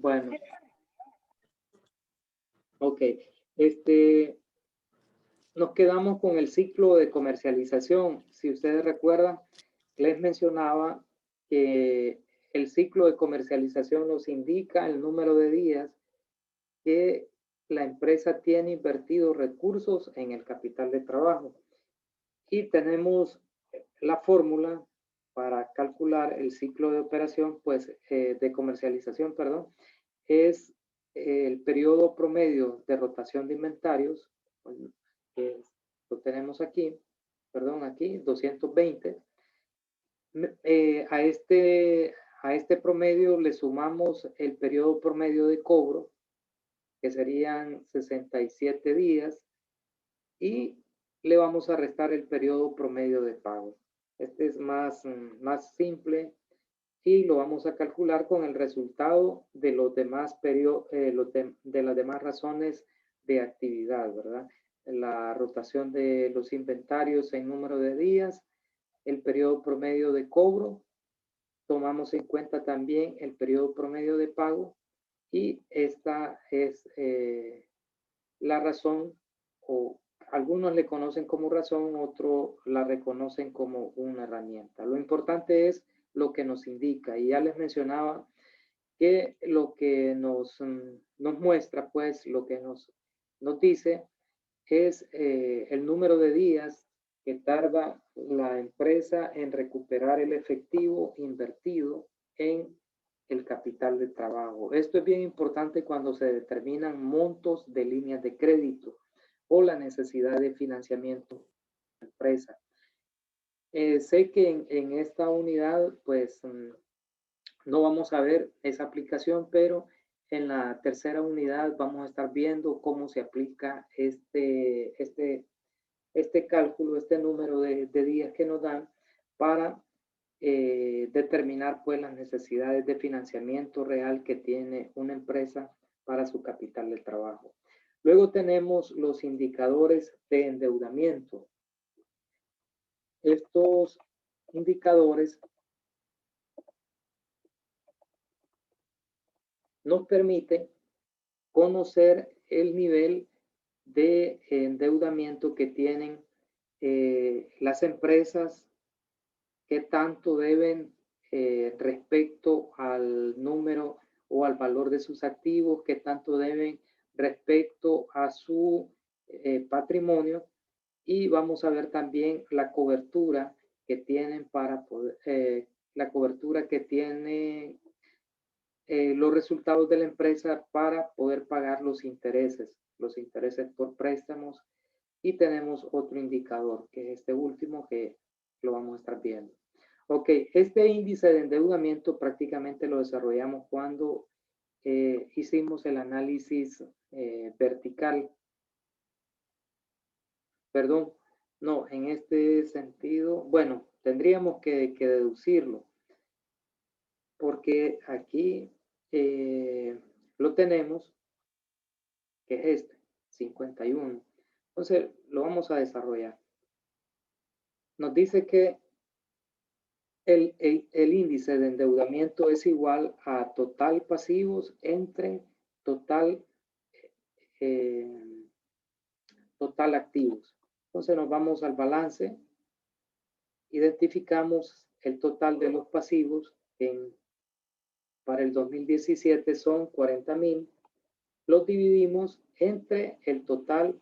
Bueno, ok. Nos quedamos con el ciclo de comercialización. Si ustedes recuerdan, les mencionaba que el ciclo de comercialización nos indica el número de días que la empresa tiene invertido recursos en el capital de trabajo. Y tenemos la fórmula para calcular el ciclo de operación, pues de comercialización, perdón, es el periodo promedio de rotación de inventarios, que lo tenemos aquí, perdón, aquí, 220. A este promedio le sumamos el periodo promedio de cobro, que serían 67 días, y le vamos a restar el periodo promedio de pago. Este es más simple y lo vamos a calcular con el resultado de los demás periodos, de las demás razones de actividad, ¿verdad? La rotación de los inventarios en número de días, el periodo promedio de cobro, tomamos en cuenta también el periodo promedio de pago, y esta es la razón, o algunos le conocen como razón, otros la reconocen como una herramienta. Lo importante es lo que nos indica, y ya les mencionaba que lo que nos muestra, pues lo que nos dice es el número de días que tarda la empresa en recuperar el efectivo invertido en el capital de trabajo. Esto es bien importante cuando se determinan montos de líneas de crédito o la necesidad de financiamiento de la empresa. Sé que en esta unidad, pues, no vamos a ver esa aplicación, pero en la tercera unidad vamos a estar viendo cómo se aplica este cálculo, este número de días que nos dan para determinar, pues, las necesidades de financiamiento real que tiene una empresa para su capital de trabajo. Luego tenemos los indicadores de endeudamiento. Estos indicadores nos permiten conocer el nivel de endeudamiento que tienen las empresas, qué tanto deben respecto al número o al valor de sus activos, qué tanto deben respecto a su patrimonio, y vamos a ver también la cobertura que tienen para poder, la cobertura que tiene los resultados de la empresa para poder pagar los intereses por préstamos. Y tenemos otro indicador, que es este último, que lo vamos a estar viendo. Ok, este índice de endeudamiento prácticamente lo desarrollamos cuando hicimos el análisis vertical. Perdón, no, en este sentido, bueno, tendríamos que deducirlo, porque aquí lo tenemos, que es este, 51. Entonces, lo vamos a desarrollar. Nos dice que el índice de endeudamiento es igual a total pasivos entre total, total activos. Entonces nos vamos al balance, identificamos el total de los pasivos para el 2017 son 40,000, los dividimos entre el total,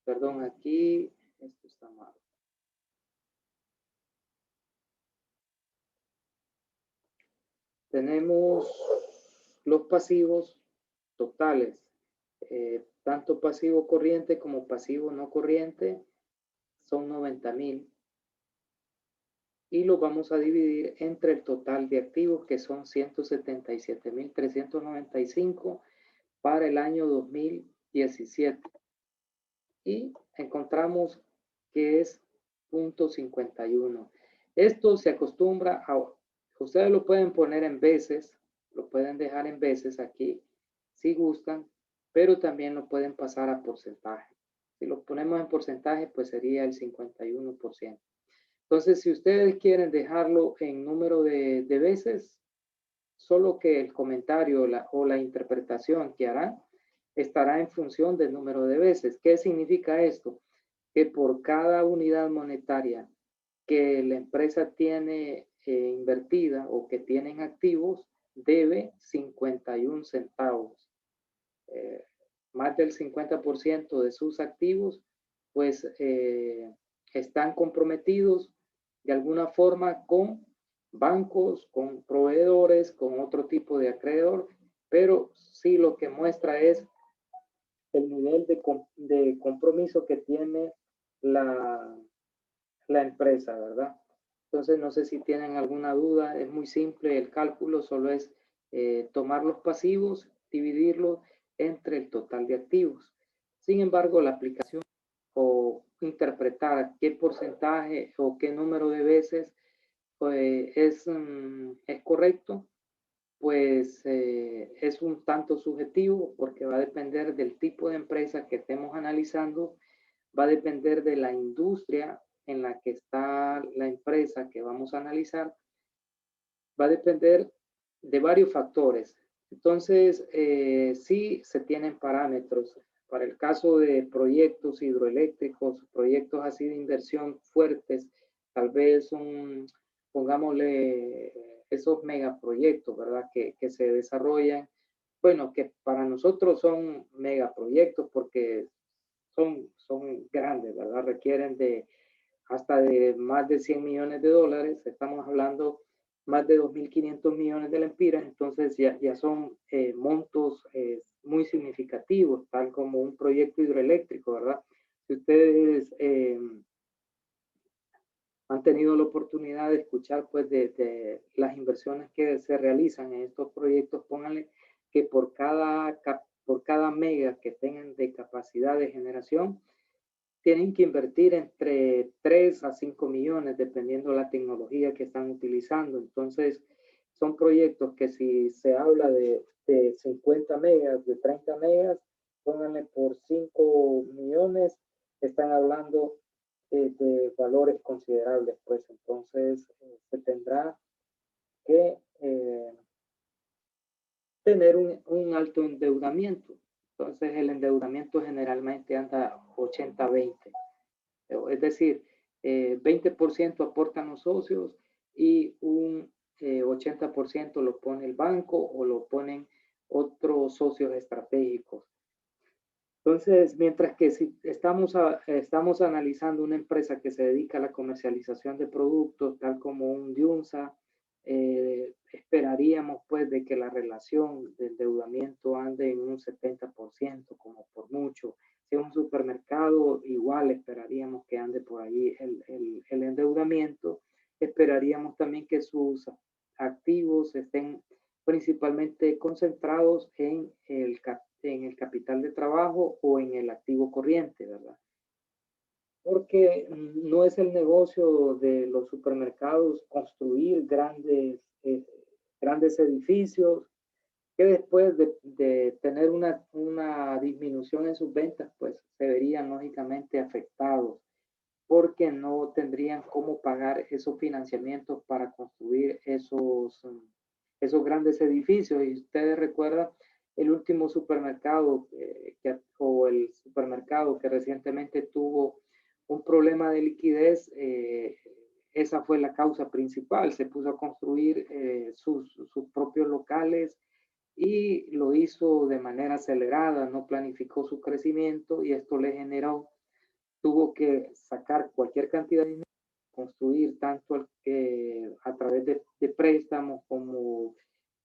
perdón, aquí, esto está mal. Tenemos los pasivos totales, tanto pasivo corriente como pasivo no corriente, son 90,000. Y los vamos a dividir entre el total de activos, que son 177,395 para el año 2017. Y encontramos que es 0.51. Esto se acostumbra a, ustedes lo pueden poner en veces, lo pueden dejar en veces aquí, si gustan, pero también lo pueden pasar a porcentaje. Si lo ponemos en porcentaje, pues sería el 51%. Entonces, si ustedes quieren dejarlo en número de veces, solo que el comentario o la interpretación que harán estará en función del número de veces. ¿Qué significa esto? Que por cada unidad monetaria que la empresa tiene invertida o que tienen activos, debe 51 centavos. Más del 50% de sus activos, pues están comprometidos de alguna forma con bancos, con proveedores, con otro tipo de acreedor, pero sí lo que muestra es el nivel de compromiso que tiene la, la empresa, ¿verdad? Entonces, no sé si tienen alguna duda, es muy simple el cálculo, solo es tomar los pasivos, dividirlos entre el total de activos. Sin embargo, la aplicación o interpretar qué porcentaje o qué número de veces pues, es correcto, pues es un tanto subjetivo porque va a depender del tipo de empresa que estemos analizando, va a depender de la industria en la que está la empresa que vamos a analizar, va a depender de varios factores. Entonces, sí se tienen parámetros. Para el caso de proyectos hidroeléctricos, proyectos así de inversión fuertes, tal vez pongámosle esos megaproyectos, ¿verdad? Que se desarrollan. Bueno, que para nosotros son megaproyectos porque son grandes, ¿verdad? Requieren de hasta de más de 100 millones de dólares. Estamos hablando más de 2.500 millones de lempiras, entonces ya son montos muy significativos, tal como un proyecto hidroeléctrico, ¿verdad? Si ustedes han tenido la oportunidad de escuchar pues de las inversiones que se realizan en estos proyectos, pónganle que por cada mega que tengan de capacidad de generación, tienen que invertir entre 3 a 5 millones, dependiendo de la tecnología que están utilizando. Entonces, son proyectos que si se habla de 50 megas, de 30 megas, pónganle por 5 millones, están hablando de valores considerables, pues entonces se tendrá que tener un alto endeudamiento. Entonces el endeudamiento generalmente anda 80-20. Es decir, 20% aportan los socios y un 80% lo pone el banco o lo ponen otros socios estratégicos. Entonces, mientras que si estamos analizando una empresa que se dedica a la comercialización de productos, tal como un Diunsa, esperaríamos pues de que la relación de endeudamiento ande en un 70%, como por mucho. Si es un supermercado, igual esperaríamos que ande por ahí el endeudamiento. Esperaríamos también que sus activos estén principalmente concentrados en el capital de trabajo o en el activo corriente, ¿verdad? Porque no es el negocio de los supermercados construir grandes edificios que después de tener una disminución en sus ventas, pues se verían lógicamente afectados porque no tendrían cómo pagar esos financiamientos para construir esos grandes edificios. Y ustedes recuerdan el último supermercado o el supermercado que recientemente tuvo un problema de liquidez. Esa fue la causa principal. Se puso a construir sus propios locales y lo hizo de manera acelerada, no planificó su crecimiento y esto le generó, tuvo que sacar cualquier cantidad de dinero, construir tanto a través de préstamos como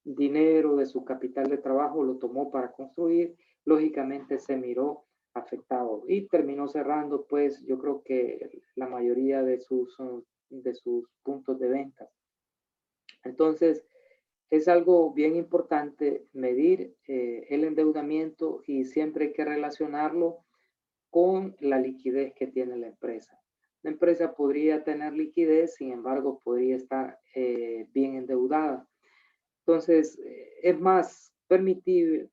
dinero de su capital de trabajo, lo tomó para construir, lógicamente se miró afectado y terminó cerrando, pues yo creo que la mayoría de sus puntos de venta. Entonces, es algo bien importante medir el endeudamiento y siempre hay que relacionarlo con la liquidez que tiene la empresa. La empresa podría tener liquidez, sin embargo, podría estar bien endeudada. Entonces, es más permitido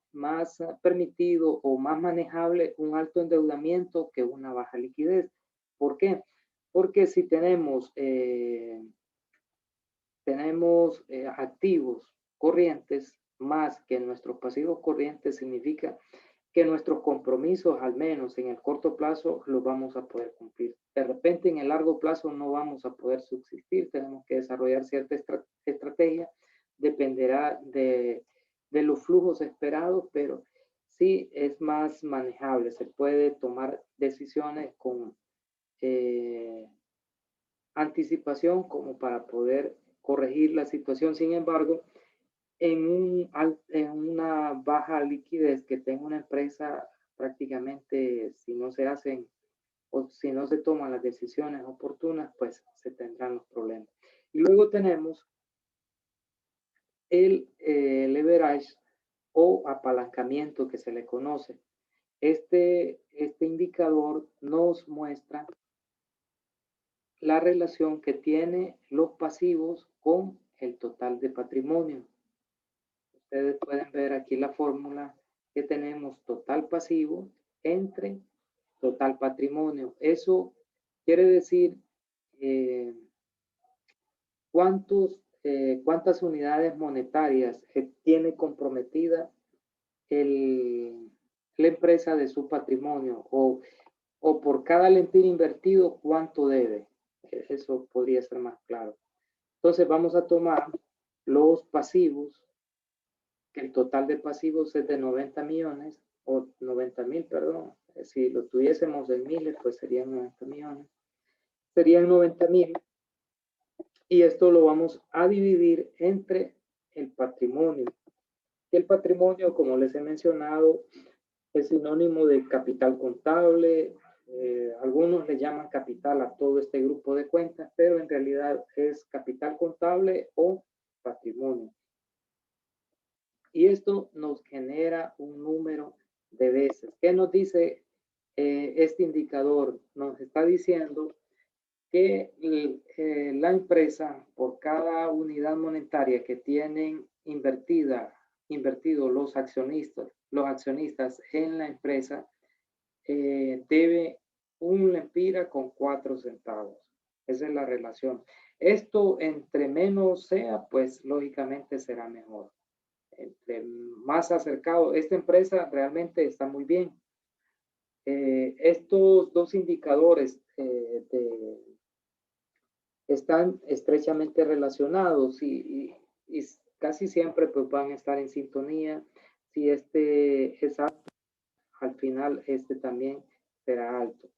o más manejable un alto endeudamiento que una baja liquidez. ¿Por qué? Porque si tenemos activos corrientes más que nuestros pasivos corrientes significa que nuestros compromisos, al menos en el corto plazo, los vamos a poder cumplir. De repente, en el largo plazo no vamos a poder subsistir, tenemos que desarrollar cierta estrategia, dependerá de los flujos esperados, pero sí es más manejable, se puede tomar decisiones con anticipación como para poder corregir la situación. Sin embargo, en una baja liquidez que tenga una empresa, prácticamente si no se hacen o si no se toman las decisiones oportunas, pues se tendrán los problemas. Y luego tenemos el leverage o apalancamiento que se le conoce. Este indicador nos muestra la relación que tiene los pasivos con el total de patrimonio. Ustedes pueden ver aquí la fórmula que tenemos total pasivo entre total patrimonio. Eso quiere decir cuántas unidades monetarias tiene comprometida la empresa de su patrimonio o por cada lempir invertido cuánto debe. Eso podría ser más claro. Entonces vamos a tomar los pasivos, que el total de pasivos es de 90 millones, o 90,000, perdón. Si lo tuviésemos en miles, pues serían 90 millones. Serían 90,000. Y esto lo vamos a dividir entre el patrimonio. Y el patrimonio, como les he mencionado, es sinónimo de capital contable. Algunos le llaman capital a todo este grupo de cuentas, pero en realidad es capital contable o patrimonio. Y esto nos genera un número de veces. ¿Qué nos dice este indicador? Nos está diciendo que la empresa, por cada unidad monetaria que tienen invertido los accionistas en la empresa, debe un lempira con 4 centavos. Esa es la relación. Esto entre menos sea, pues lógicamente será mejor. Entre más acercado, esta empresa realmente está muy bien. Estos dos indicadores están estrechamente relacionados y casi siempre pues, van a estar en sintonía. Si este es alto, al final este también será alto.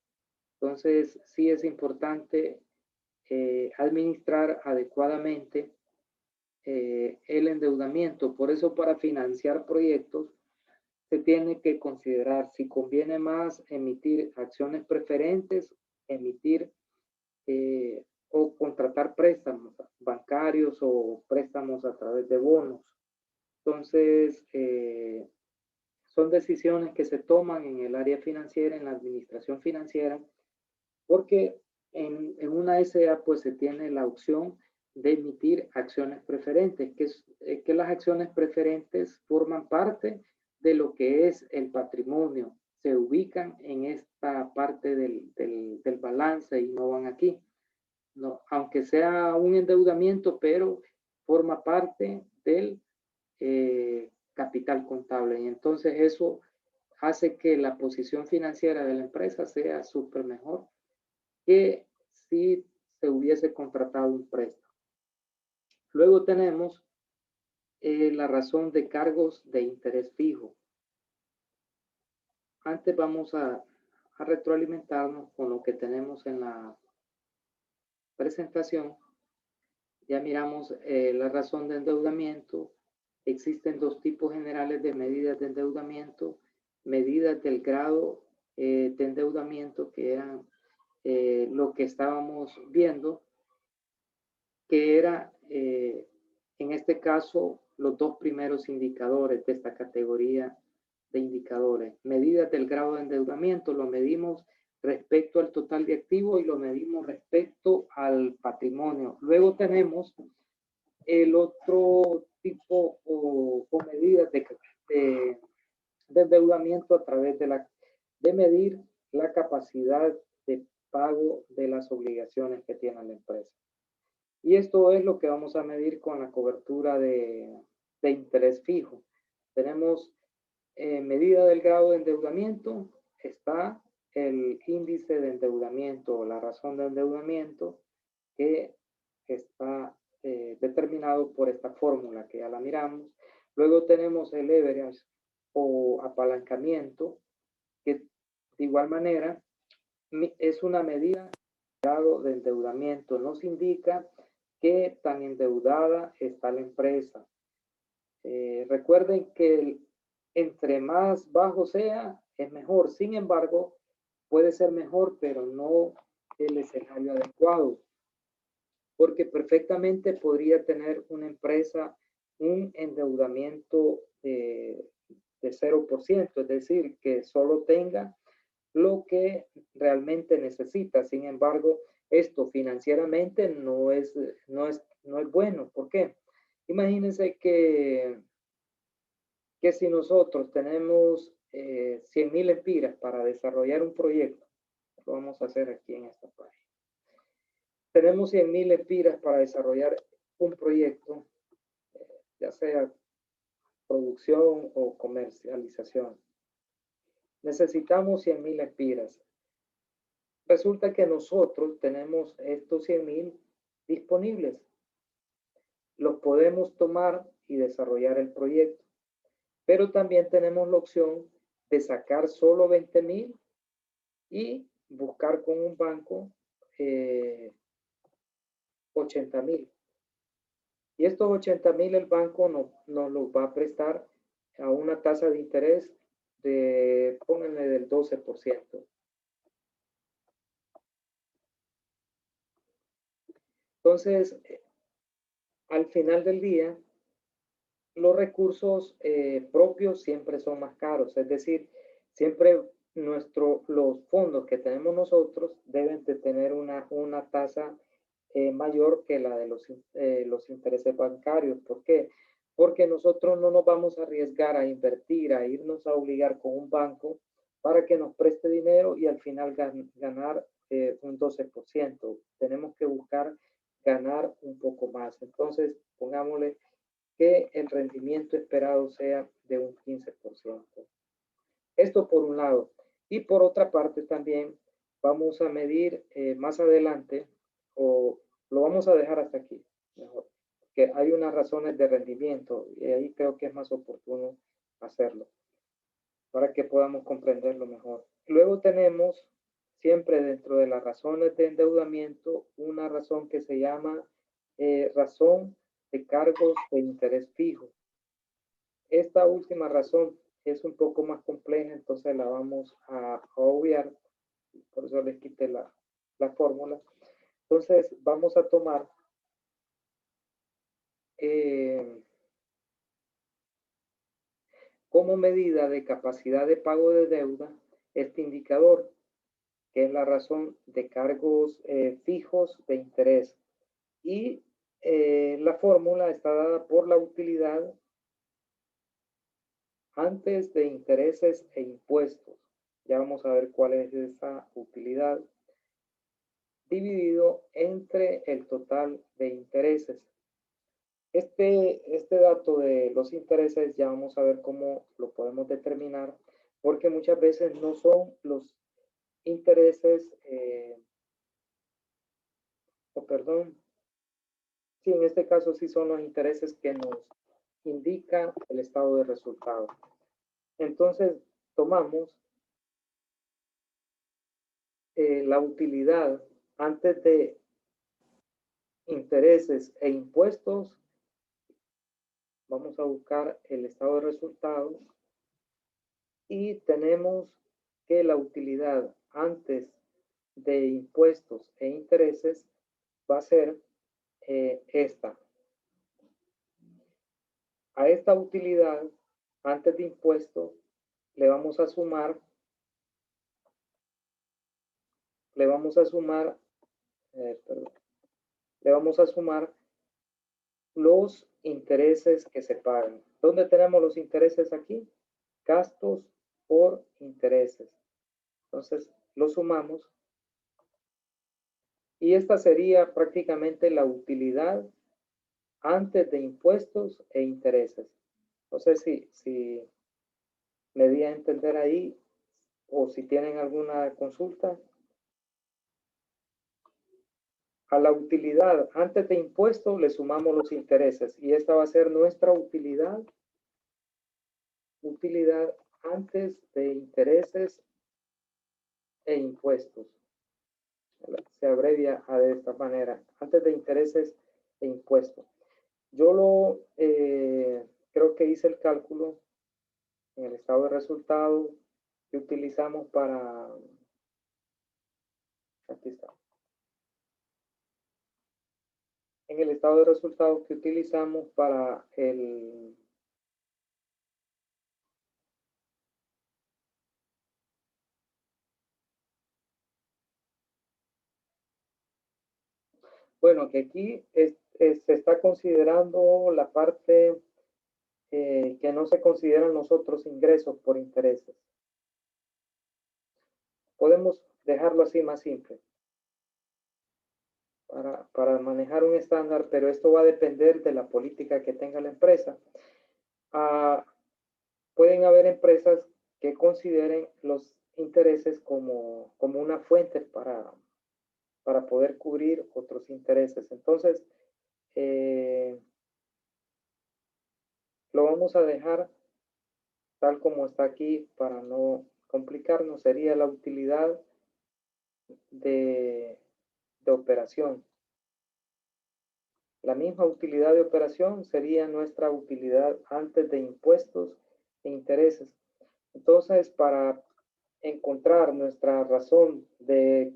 Entonces, sí es importante administrar adecuadamente el endeudamiento. Por eso, para financiar proyectos, se tiene que considerar si conviene más emitir acciones preferentes, emitir o contratar préstamos bancarios o préstamos a través de bonos. Entonces, son decisiones que se toman en el área financiera, en la administración financiera, porque en una SA pues se tiene la opción de emitir acciones preferentes, que las acciones preferentes forman parte de lo que es el patrimonio, se ubican en esta parte del balance y no van aquí. No, aunque sea un endeudamiento, pero forma parte del capital contable. Y entonces eso hace que la posición financiera de la empresa sea súper mejor que si se hubiese contratado un préstamo. Luego tenemos la razón de cargos de interés fijo. Antes vamos a retroalimentarnos con lo que tenemos en la presentación. Ya miramos la razón de endeudamiento. Existen dos tipos generales de medidas de endeudamiento. Medidas del grado de endeudamiento, que eran lo que estábamos viendo, que era en este caso los dos primeros indicadores de esta categoría de indicadores. Medidas del grado de endeudamiento, lo medimos respecto al total de activos y lo medimos respecto al patrimonio. Luego tenemos el otro tipo o medidas de endeudamiento a través de medir la capacidad de pago de las obligaciones que tiene la empresa. Y esto es lo que vamos a medir con la cobertura de de interés fijo. Tenemos medida del grado de endeudamiento, está el índice de endeudamiento o la razón de endeudamiento que está determinado por esta fórmula que ya la miramos. Luego tenemos el leverage o apalancamiento, que de igual manera es una medida del grado de endeudamiento. Nos indica qué tan endeudada está la empresa. Recuerden que entre más bajo sea, es mejor. Sin embargo, puede ser mejor, pero no el escenario adecuado. Porque perfectamente podría tener una empresa un endeudamiento de 0%, es decir, que solo tenga lo que realmente necesita. Sin embargo, esto financieramente no es bueno. ¿Por qué? Imagínense que si nosotros tenemos 100,000 empiras para desarrollar un proyecto, lo vamos a hacer aquí en esta página. Tenemos 100,000 empiras para desarrollar un proyecto, ya sea producción o comercialización. Necesitamos 100,000 empiras. Resulta que nosotros tenemos estos 100,000 disponibles. Los podemos tomar y desarrollar el proyecto. Pero también tenemos la opción de sacar solo 20,000 y buscar con un banco 80,000. Y estos 80,000 el banco nos los va a prestar a una tasa de interés de, pónganle, del 12%. Entonces, al final del día, los recursos propios siempre son más caros, es decir, siempre los fondos que tenemos nosotros deben de tener una tasa mayor que la de los intereses bancarios. ¿Por qué? Porque nosotros no nos vamos a arriesgar a invertir, a irnos a obligar con un banco para que nos preste dinero y al final ganar un 12%. Tenemos que buscar ganar un poco más. Entonces, pongámosle que el rendimiento esperado sea de un 15%. Esto por un lado. Y por otra parte también vamos a medir más adelante, o lo vamos a dejar hasta aquí, mejor, que hay unas razones de rendimiento y ahí creo que es más oportuno hacerlo para que podamos comprenderlo mejor. Luego tenemos siempre dentro de las razones de endeudamiento una razón que se llama razón de cargos de interés fijo. Esta última razón es un poco más compleja, entonces la vamos a obviar, por eso les quité la fórmula. Entonces vamos a tomar como medida de capacidad de pago de deuda este indicador, que es la razón de cargos fijos de interés. Y la fórmula está dada por la utilidad antes de intereses e impuestos. Ya vamos a ver cuál es esa utilidad, dividido entre el total de intereses. Este dato de los intereses ya vamos a ver cómo lo podemos determinar, porque muchas veces no son los intereses, sí, en este caso sí son los intereses que nos indican el estado de resultado. Entonces, tomamos la utilidad antes de intereses e impuestos. Vamos a buscar el estado de resultados y tenemos que la utilidad antes de impuestos e intereses va a ser esta. A esta utilidad antes de impuestos le vamos a sumar los intereses que se pagan. ¿Dónde tenemos los intereses aquí? Gastos por intereses. Entonces, lo sumamos. Y esta sería prácticamente la utilidad antes de impuestos e intereses. No sé si me di a entender ahí o si tienen alguna consulta. A la utilidad antes de impuestos le sumamos los intereses y esta va a ser nuestra utilidad antes de intereses e impuestos. Se abrevia de esta manera, antes de intereses e impuestos. Yo creo que hice el cálculo en el estado de resultado que utilizamos para, aquí está, en el estado de resultados que utilizamos para el bueno, que aquí se está considerando la parte que no se consideran los otros ingresos por intereses. Podemos dejarlo así más simple para manejar un estándar, pero esto va a depender de la política que tenga la empresa. Pueden haber empresas que consideren los intereses como una fuente para poder cubrir otros intereses. Entonces, lo vamos a dejar tal como está aquí para no complicarnos. Sería la utilidad de operación. La misma utilidad de operación sería nuestra utilidad antes de impuestos e intereses. Entonces, para encontrar nuestra razón de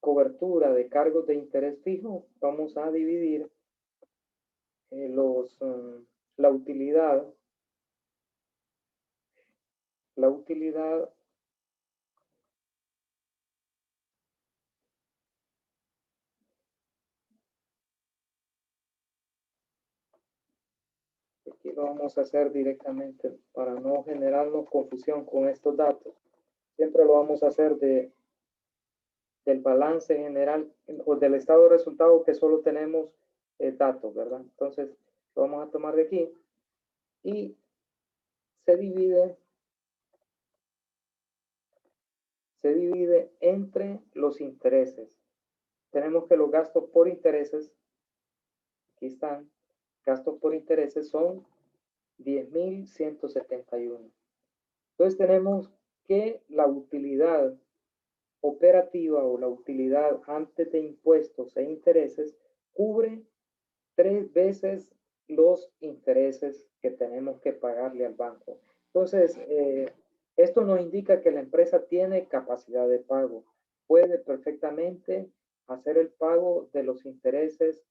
cobertura de cargos de interés fijo, vamos a dividir la utilidad aquí lo vamos a hacer directamente para no generarnos confusión con estos datos. Siempre lo vamos a hacer del balance general o del estado de resultado que solo tenemos datos, ¿verdad? Entonces, lo vamos a tomar de aquí y se divide entre los intereses. Tenemos que los gastos por intereses, aquí están, gastos por intereses son 10.171. Entonces tenemos que la utilidad operativa o la utilidad antes de impuestos e intereses cubre 3 veces los intereses que tenemos que pagarle al banco. Entonces, esto nos indica que la empresa tiene capacidad de pago. Puede perfectamente hacer el pago de los intereses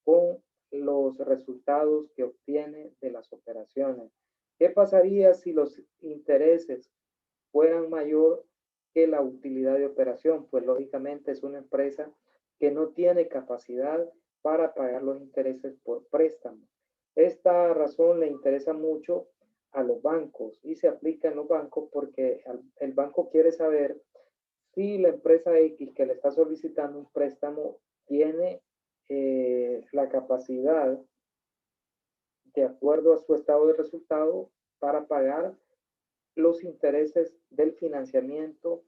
con los resultados que obtiene de las operaciones. ¿Qué pasaría si los intereses fueran mayor que la utilidad de operación? Pues lógicamente es una empresa que no tiene capacidad para pagar los intereses por préstamo. Esta razón le interesa mucho a los bancos y se aplica en los bancos porque el banco quiere saber si la empresa X que le está solicitando un préstamo tiene la capacidad, de acuerdo a su estado de resultado, para pagar los intereses del financiamiento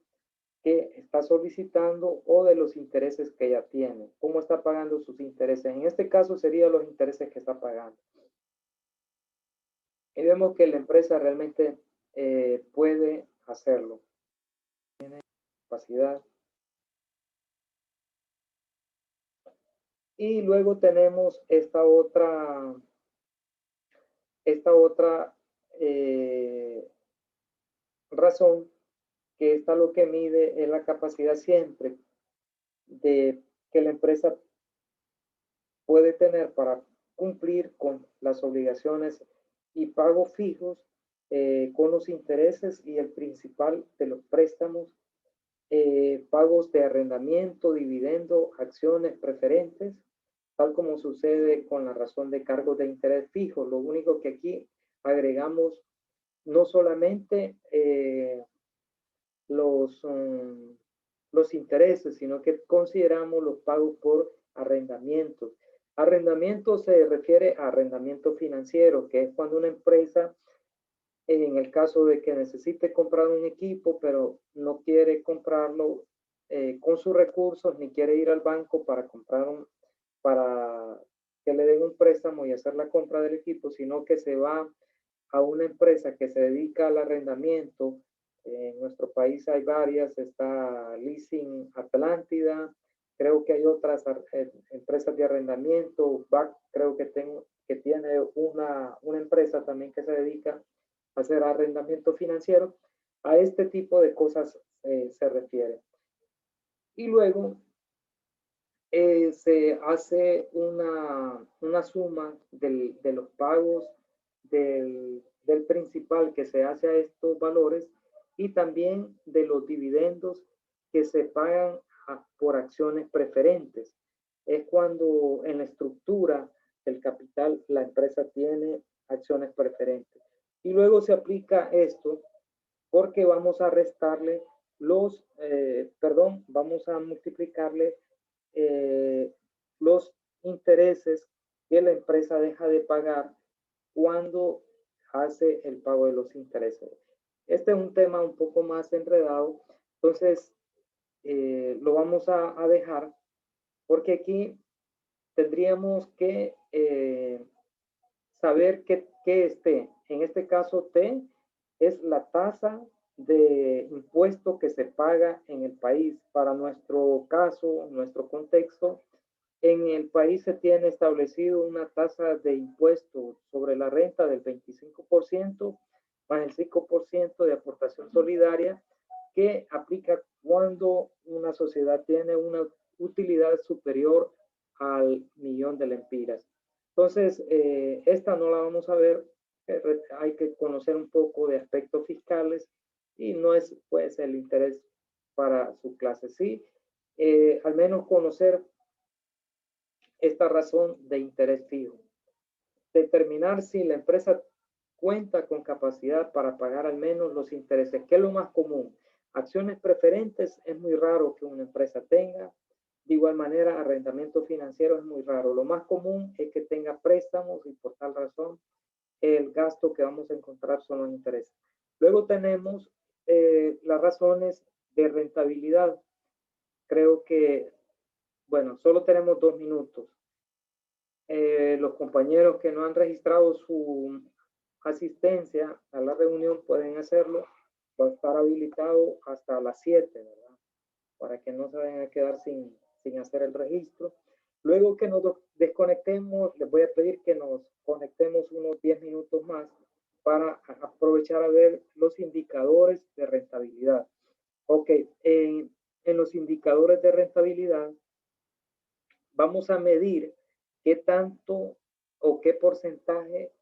que está solicitando o de los intereses que ya tiene. ¿Cómo está pagando sus intereses? En este caso serían los intereses que está pagando. Y vemos que la empresa realmente puede hacerlo. Tiene capacidad. Y luego tenemos esta otra razón, que esta lo que mide es la capacidad siempre de que la empresa puede tener para cumplir con las obligaciones y pagos fijos, con los intereses y el principal de los préstamos, pagos de arrendamiento, dividendo, acciones preferentes, tal como sucede con la razón de cargos de interés fijo. Lo único que aquí agregamos no solamente los intereses, sino que consideramos los pagos por arrendamientos. Arrendamiento se refiere a arrendamiento financiero, que es cuando una empresa, en el caso de que necesite comprar un equipo, pero no quiere comprarlo con sus recursos, ni quiere ir al banco para que le den un préstamo y hacer la compra del equipo, sino que se va a una empresa que se dedica al arrendamiento. En nuestro país hay varias, está Leasing Atlántida, creo que hay otras empresas de arrendamiento, BAC creo que tiene una empresa también que se dedica a hacer arrendamiento financiero. A este tipo de cosas se refiere. Y luego se hace una suma de los pagos del principal que se hace a estos valores y también de los dividendos que se pagan por acciones preferentes. Es cuando en la estructura del capital la empresa tiene acciones preferentes. Y luego se aplica esto porque vamos a restarle vamos a multiplicarle los intereses que la empresa deja de pagar cuando hace el pago de los intereses. Este es un tema un poco más enredado, entonces lo vamos a dejar porque aquí tendríamos que saber qué es T. En este caso, T es la tasa de impuesto que se paga en el país. Para nuestro caso, nuestro contexto, en el país se tiene establecido una tasa de impuesto sobre la renta del 25%, más el 5% de aportación solidaria, que aplica cuando una sociedad tiene una utilidad superior al millón de lempiras. Entonces, esta no la vamos a ver, hay que conocer un poco de aspectos fiscales y no es pues el interés para su clase. Sí, al menos conocer esta razón de interés fijo. Determinar si la empresa cuenta con capacidad para pagar al menos los intereses, que es lo más común. Acciones preferentes es muy raro que una empresa tenga. De igual manera, arrendamiento financiero es muy raro. Lo más común es que tenga préstamos y por tal razón el gasto que vamos a encontrar son los intereses. Luego tenemos las razones de rentabilidad. Creo que, bueno, solo tenemos 2 minutos. Los compañeros que no han registrado su asistencia a la reunión pueden hacerlo. Va a estar habilitado hasta las 7, ¿verdad? Para que no se vayan a quedar sin hacer el registro. Luego que nos desconectemos, les voy a pedir que nos conectemos unos 10 minutos más para aprovechar a ver los indicadores de rentabilidad. Ok, en los indicadores de rentabilidad vamos a medir qué tanto o qué porcentaje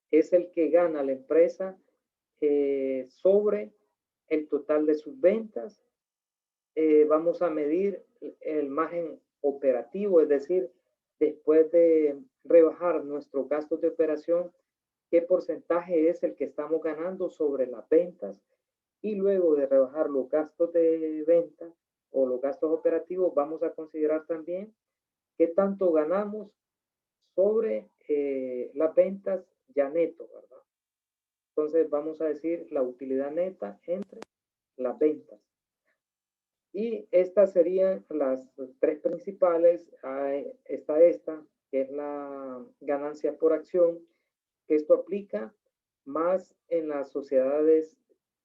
es el que gana la empresa sobre el total de sus ventas. Vamos a medir el margen operativo, es decir, después de rebajar nuestros gastos de operación, qué porcentaje es el que estamos ganando sobre las ventas y luego de rebajar los gastos de venta o los gastos operativos, vamos a considerar también qué tanto ganamos sobre las ventas ya neto, ¿verdad? Entonces vamos a decir la utilidad neta entre las ventas. Y estas serían las 3 principales. Está esta, que es la ganancia por acción, que esto aplica más en las sociedades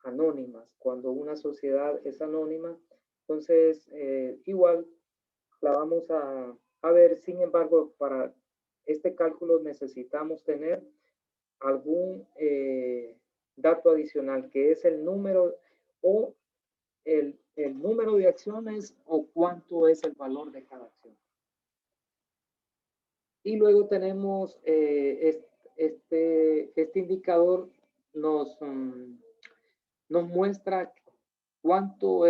anónimas. Cuando una sociedad es anónima, entonces igual la vamos a ver. Sin embargo, para este cálculo necesitamos tener algún dato adicional, que es el número o el número de acciones o cuánto es el valor de cada acción. Y luego tenemos este indicador nos muestra cuánto es